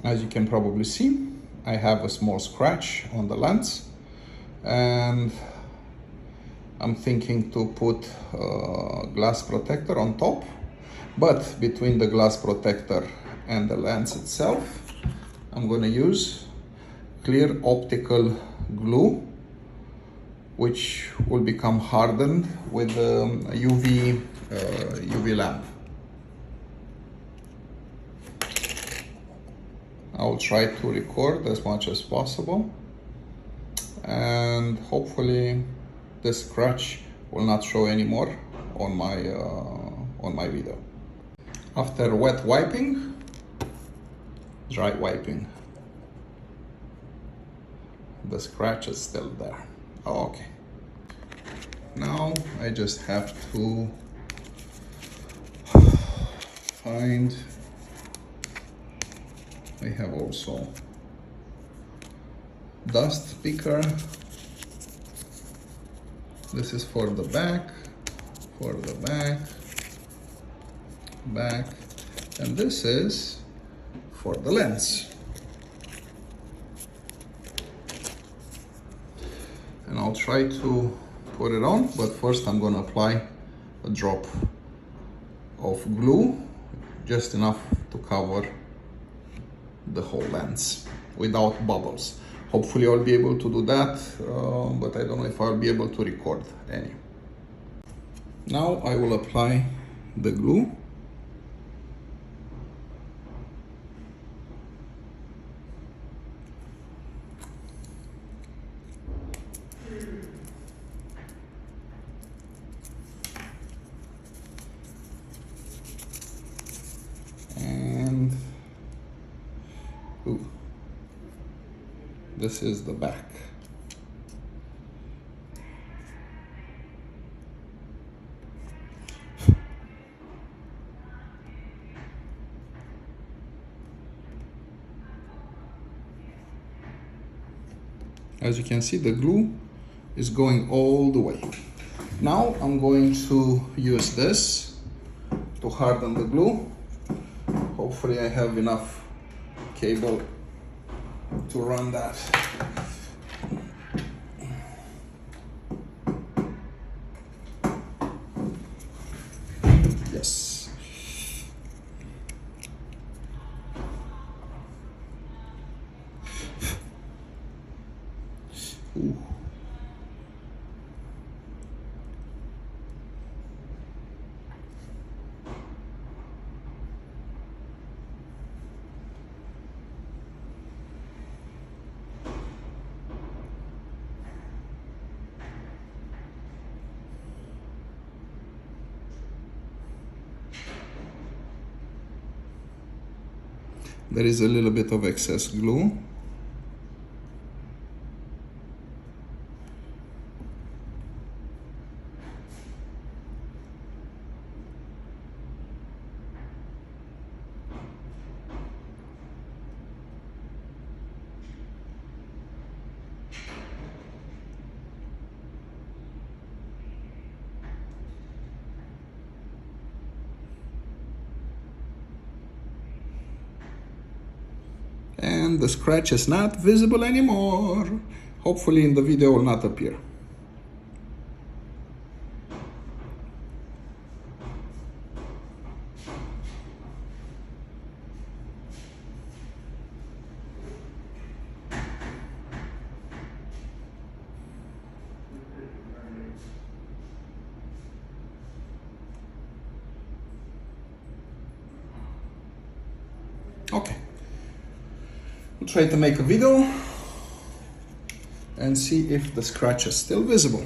As you can probably see, I have a small scratch on the lens, and I'm thinking to put a glass protector on top, but between the glass protector and the lens itself, I'm going to use clear optical glue, which will become hardened with a UV lamp. I'll try to record as much as possible, and hopefully this scratch will not show anymore on my video. After wet wiping, dry wiping, the scratch is still there. Okay, now I just have to find, I have also dust picker. This is for the back, back, and this is for the lens. And I'll try to put it on, but first I'm going to apply a drop of glue, just enough to cover the whole lens without bubbles. Hopefully I'll be able to do that, but I don't know if I'll be able to record any. Now I will apply the glue. And this is the back. As you can see, the glue is going all the way. Now I'm going to use this to harden the glue. Hopefully I have enough cable to run that. Yes. Ooh. There is a little bit of excess glue. And the scratch is not visible anymore. Hopefully in the video will not appear. Okay. Try to make a video and see if the scratch is still visible.